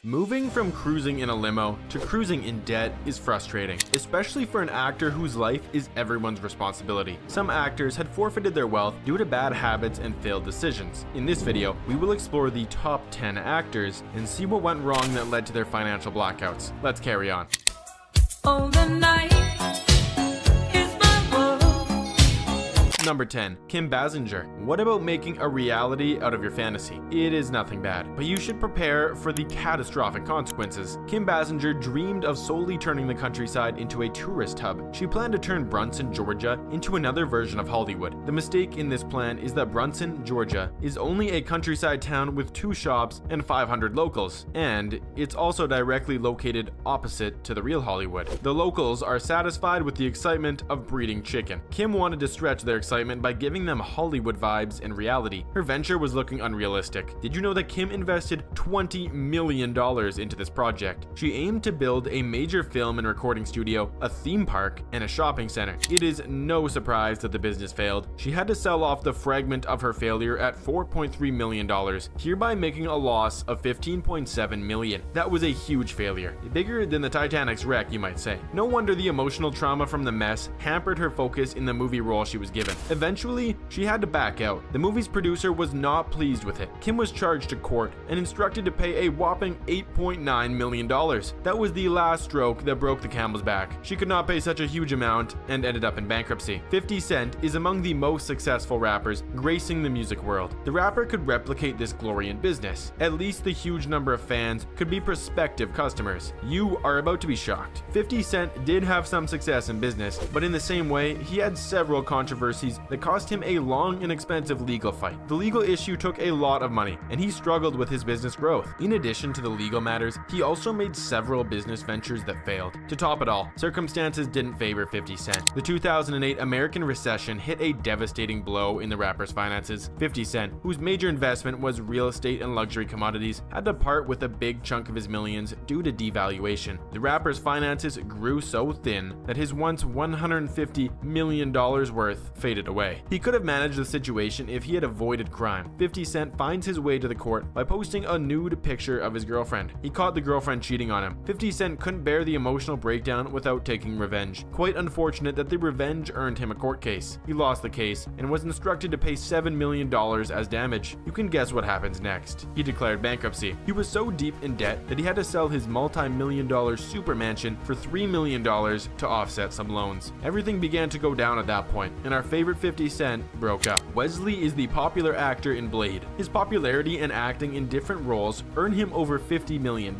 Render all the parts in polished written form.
Moving from cruising in a limo to cruising in debt is frustrating, especially for an actor whose life is everyone's responsibility. Some actors had forfeited their wealth due to bad habits and failed decisions. In this video, we will explore the top 10 actors and see what went wrong that led to their financial blackouts. Let's carry on. All the night is my world. Number 10. Kim Basinger. What about making a reality out of your fantasy? It is nothing bad, but you should prepare for the catastrophic consequences. Kim Basinger dreamed of solely turning the countryside into a tourist hub. She planned to turn Brunson, Georgia into another version of Hollywood. The mistake in this plan is that Brunson, Georgia is only a countryside town with 2 shops and 500 locals, and it's also directly located opposite to the real Hollywood. The locals are satisfied with the excitement of breeding chicken. Kim wanted to stretch their excitement by giving them Hollywood vibes in reality. Her venture was looking unrealistic. Did you know that Kim invested $20 million into this project? She aimed to build a major film and recording studio, a theme park, and a shopping center. It is no surprise that the business failed. She had to sell off the fragment of her failure at $4.3 million, hereby making a loss of $15.7 million. That was a huge failure, bigger than the Titanic's wreck, you might say. No wonder the emotional trauma from the mess hampered her focus in the movie role she was given. Eventually, she had to back out. The movie's producer was not pleased with it. Kim was charged to court and instructed to pay a whopping $8.9 million. That was the last stroke that broke the camel's back. She could not pay such a huge amount and ended up in bankruptcy. 50 Cent is among the most successful rappers gracing the music world. The rapper could replicate this glory in business. At least the huge number of fans could be prospective customers. You are about to be shocked. 50 Cent did have some success in business, but in the same way, he had several controversies that cost him a long and expensive legal fight. The legal issue took a lot of money, and he struggled with his business growth. In addition to the legal matters, he also made several business ventures that failed. To top it all, circumstances didn't favor 50 Cent. The 2008 American recession hit a devastating blow in the rapper's finances. 50 Cent, whose major investment was real estate and luxury commodities, had to part with a big chunk of his millions due to devaluation. The rapper's finances grew so thin that his once $150 million worth faded away. He could have managed the situation if he had avoided crime. 50 Cent finds his way to the court by posting a nude picture of his girlfriend. He caught the girlfriend cheating on him. 50 Cent couldn't bear the emotional breakdown without taking revenge. Quite unfortunate that the revenge earned him a court case. He lost the case and was instructed to pay $7 million as damage. You can guess what happens next. He declared bankruptcy. He was so deep in debt that he had to sell his multi-million-dollar super mansion for $3 million to offset some loans. Everything began to go down at that point, and our favorite 50 Cent broke up. Wesley is the popular actor in Blade. His popularity and acting in different roles earned him over $50 million.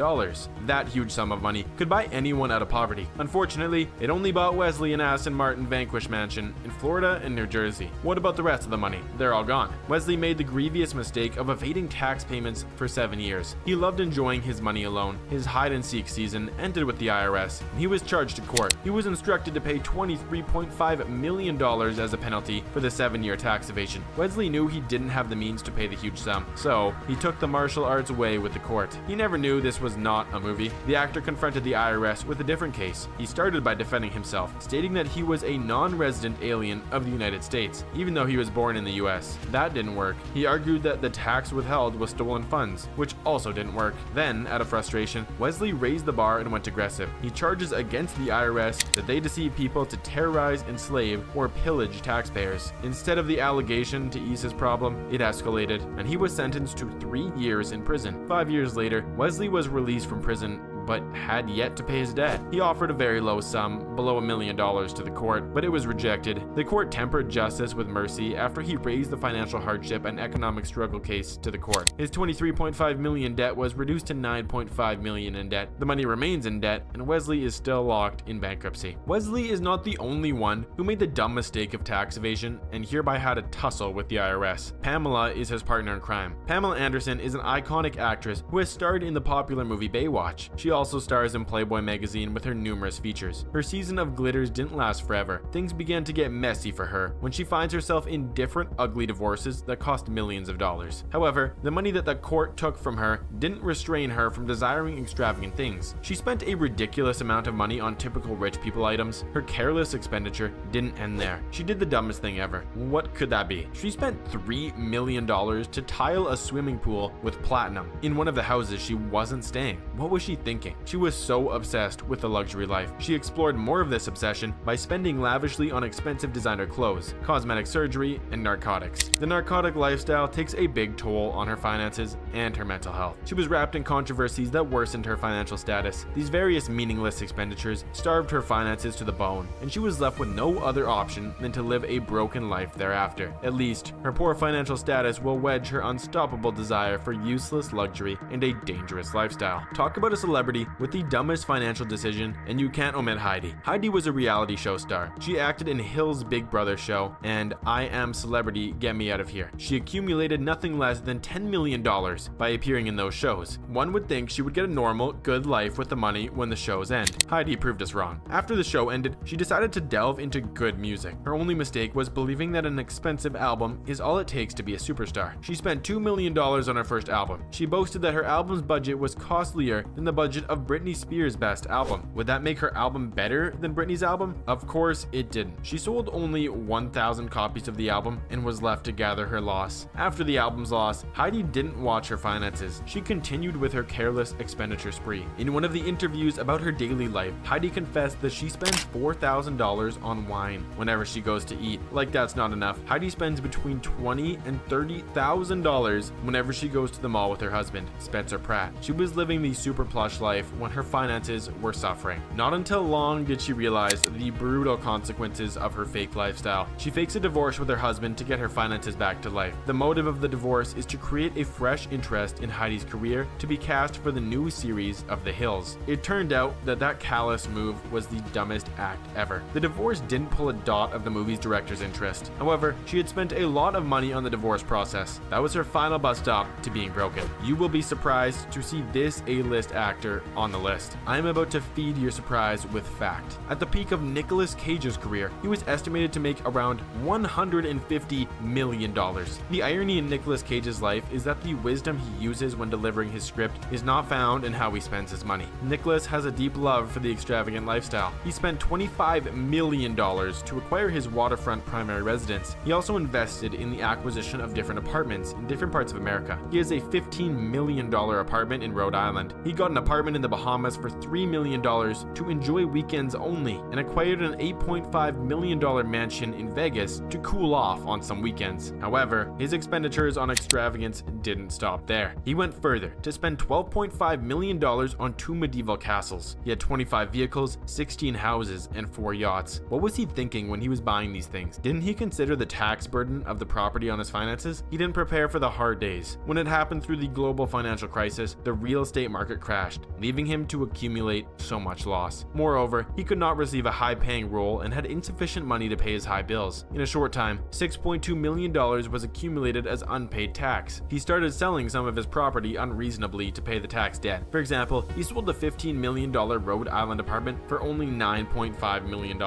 That huge sum of money could buy anyone out of poverty. Unfortunately, it only bought Wesley an Aston Martin Vanquish mansion in Florida and New Jersey. What about the rest of the money? They're all gone. Wesley made the grievous mistake of evading tax payments for 7 years. He loved enjoying his money alone. His hide-and-seek season ended with the IRS, and he was charged to court. He was instructed to pay $23.5 million as a penalty for the 7-year tax evasion. Wesley knew he didn't have the means to pay the huge sum, so he took the martial arts way with the court. He never knew this was not a movie. The actor confronted the IRS with a different case. He started by defending himself, stating that he was a non-resident alien of the United States, even though he was born in the US. That didn't work. He argued that the tax withheld was stolen funds, which also didn't work. Then, out of frustration, Wesley raised the bar and went aggressive. He charges against the IRS that they deceive people to terrorize, enslave, or pillage taxpayers. Instead of the allegation to ease his problem, it escalated, and he was sentenced to 3 years in prison. 5 years later, Wesley was released from prison but had yet to pay his debt. He offered a very low sum, below $1 million, to the court, but it was rejected. The court tempered justice with mercy after he raised the financial hardship and economic struggle case to the court. His $23.5 million debt was reduced to $9.5 million in debt. The money remains in debt, and Wesley is still locked in bankruptcy. Wesley is not the only one who made the dumb mistake of tax evasion and hereby had a tussle with the IRS. Pamela is his partner in crime. Pamela Anderson is an iconic actress who has starred in the popular movie Baywatch. She also stars in Playboy magazine with her numerous features. Her season of glitters didn't last forever. Things began to get messy for her when she finds herself in different ugly divorces that cost millions of dollars. However, the money that the court took from her didn't restrain her from desiring extravagant things. She spent a ridiculous amount of money on typical rich people items. Her careless expenditure didn't end there. She did the dumbest thing ever. What could that be? She spent $3 million to tile a swimming pool with platinum in one of the houses she wasn't staying. What was she thinking? She was so obsessed with the luxury life. She explored more of this obsession by spending lavishly on expensive designer clothes, cosmetic surgery, and narcotics. The narcotic lifestyle takes a big toll on her finances and her mental health. She was wrapped in controversies that worsened her financial status. These various meaningless expenditures starved her finances to the bone, and she was left with no other option than to live a broken life thereafter. At least, her poor financial status will wedge her unstoppable desire for useless luxury and a dangerous lifestyle. Talk about a celebrity with the dumbest financial decision, and you can't omit Heidi. Heidi was a reality show star. She acted in Hill's Big Brother show and I Am Celebrity, Get Me Out of Here. She accumulated nothing less than $10 million by appearing in those shows. One would think she would get a normal, good life with the money when the shows end. Heidi proved us wrong. After the show ended, she decided to delve into good music. Her only mistake was believing that an expensive album is all it takes to be a superstar. She spent $2 million on her first album. She boasted that her album's budget was costlier than the budget of Britney Spears' best album. Would that make her album better than Britney's album? Of course it didn't. She sold only 1,000 copies of the album and was left to gather her loss. After the album's loss, Heidi didn't watch her finances. She continued with her careless expenditure spree. In one of the interviews about her daily life, Heidi confessed that she spends $4,000 on wine whenever she goes to eat. Like that's not enough, Heidi spends between $20,000 and $30,000 whenever she goes to the mall with her husband, Spencer Pratt. She was living the super plush life when her finances were suffering. Not until long did she realize the brutal consequences of her fake lifestyle. She fakes a divorce with her husband to get her finances back to life. The motive of the divorce is to create a fresh interest in Heidi's career to be cast for the new series of The Hills. It turned out that callous move was the dumbest act ever. The divorce didn't pull a dot of the movie's director's interest. However, she had spent a lot of money on the divorce process. That was her final bus stop to being broken. You will be surprised to see this A-list actor on the list. I am about to feed your surprise with fact. At the peak of Nicolas Cage's career, he was estimated to make around $150 million. The irony in Nicolas Cage's life is that the wisdom he uses when delivering his script is not found in how he spends his money. Nicolas has a deep love for the extravagant lifestyle. He spent $25 million to acquire his waterfront primary residence. He also invested in the acquisition of different apartments in different parts of America. He has a $15 million apartment in Rhode Island. He got an apartment in the Bahamas for $3 million to enjoy weekends only, and acquired an $8.5 million mansion in Vegas to cool off on some weekends. However, his expenditures on extravagance didn't stop there. He went further to spend $12.5 million on 2 medieval castles. He had 25 vehicles, 16 houses, and 4 yachts. What was he thinking when he was buying these things? Didn't he consider the tax burden of the property on his finances? He didn't prepare for the hard days. When it happened through the global financial crisis, the real estate market crashed, leaving him to accumulate so much loss. Moreover, he could not receive a high-paying role and had insufficient money to pay his high bills. In a short time, $6.2 million was accumulated as unpaid tax. He started selling some of his property unreasonably to pay the tax debt. For example, he sold a $15 million Rhode Island apartment for only $9.5 million.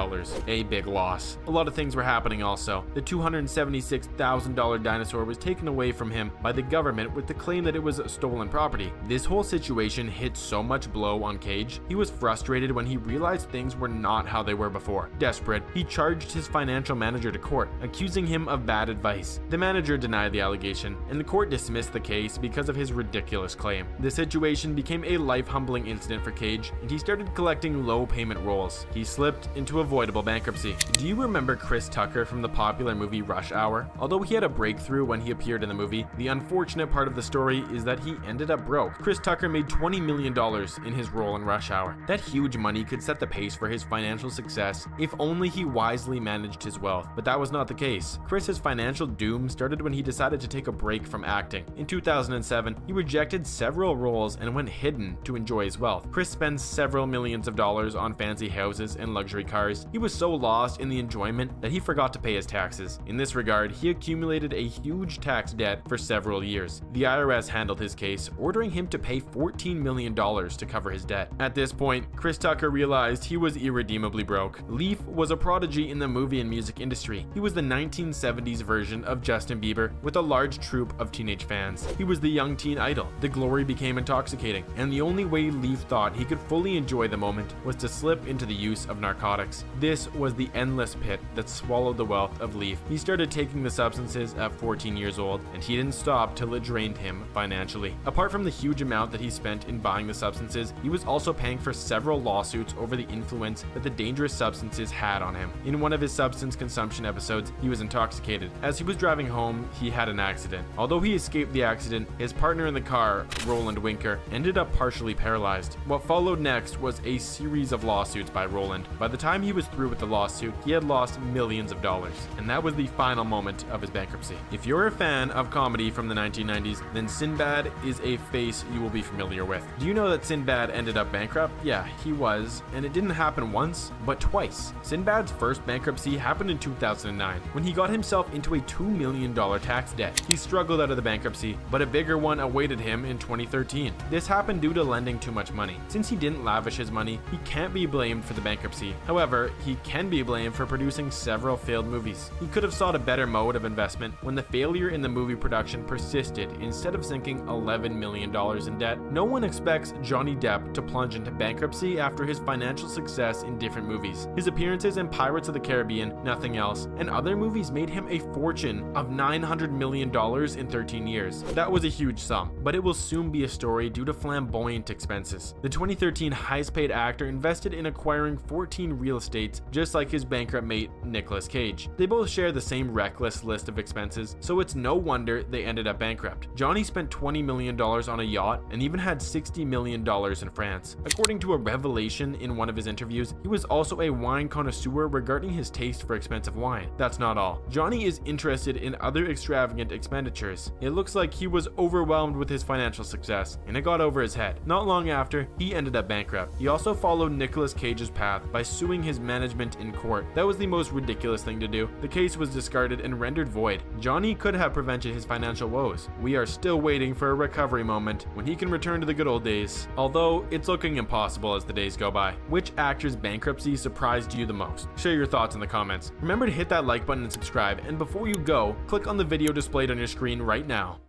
A big loss. A lot of things were happening also. The $276,000 dinosaur was taken away from him by the government with the claim that it was stolen property. This whole situation hit so much blow on Cage, he was frustrated when he realized things were not how they were before. Desperate, he charged his financial manager to court, accusing him of bad advice. The manager denied the allegation, and the court dismissed the case because of his ridiculous claim. The situation became a life-humbling incident for Cage, and he started collecting low payment roles. He slipped into avoidable bankruptcy. Do you remember Chris Tucker from the popular movie Rush Hour? Although he had a breakthrough when he appeared in the movie, the unfortunate part of the story is that he ended up broke. Chris Tucker made $20 million in his role in Rush Hour. That huge money could set the pace for his financial success if only he wisely managed his wealth, but that was not the case. Chris's financial doom started when he decided to take a break from acting. In 2007, he rejected several roles and went hidden to enjoy his wealth. Chris spends several millions of dollars on fancy houses and luxury cars. He was so lost in the enjoyment that he forgot to pay his taxes. In this regard, he accumulated a huge tax debt for several years. The IRS handled his case, ordering him to pay $14 million to cover his debt. At this point, Chris Tucker realized he was irredeemably broke. Leaf was a prodigy in the movie and music industry. He was the 1970s version of Justin Bieber with a large troupe of teenage fans. He was the young teen idol. The glory became intoxicating, and the only way Leaf thought he could fully enjoy the moment was to slip into the use of narcotics. This was the endless pit that swallowed the wealth of Leaf. He started taking the substances at 14 years old, and he didn't stop till it drained him financially. Apart from the huge amount that he spent in buying the substances, he was also paying for several lawsuits over the influence that the dangerous substances had on him. In one of his substance consumption episodes, he was intoxicated. As he was driving home, he had an accident. Although he escaped the accident, his partner in the car, Roland Winker, ended up partially paralyzed. What followed next was a series of lawsuits by Roland. By the time he was through with the lawsuit, he had lost millions of dollars, and that was the final moment of his bankruptcy. If you're a fan of comedy from the 1990s, then Sinbad is a face you will be familiar with. Do you know that Sinbad ended up bankrupt? Yeah, he was, and it didn't happen once, but twice. Sinbad's first bankruptcy happened in 2009, when he got himself into a $2 million tax debt. He struggled out of the bankruptcy, but a bigger one awaited him in 2013. This happened due to lending too much money. Since he didn't lavish his money, he can't be blamed for the bankruptcy. However, he can be blamed for producing several failed movies. He could have sought a better mode of investment when the failure in the movie production persisted instead of sinking $11 million in debt. No one expects Johnny Depp to plunge into bankruptcy after his financial success in different movies. His appearances in Pirates of the Caribbean, Nothing Else, and other movies made him a fortune of $900 million in 13 years. That was a huge sum, but it will soon be a story due to flamboyant expenses. The 2013 highest paid actor invested in acquiring 14 real estates, just like his bankrupt mate Nicolas Cage. They both share the same reckless list of expenses, so it's no wonder they ended up bankrupt. Johnny spent $20 million on a yacht and even had $60 million in France. According to a revelation in one of his interviews, he was also a wine connoisseur regarding his taste for expensive wine. That's not all. Johnny is interested in other extravagant expenditures. It looks like he was overwhelmed with his financial success, and it got over his head. Not long after, he ended up bankrupt. He also followed Nicolas Cage's path by suing his management in court. That was the most ridiculous thing to do. The case was discarded and rendered void. Johnny could have prevented his financial woes. We are still waiting for a recovery moment when he can return to the good old days, although it's looking impossible as the days go by. Which actor's bankruptcy surprised you the most? Share your thoughts in the comments. Remember to hit that like button and subscribe, and before you go, click on the video displayed on your screen right now.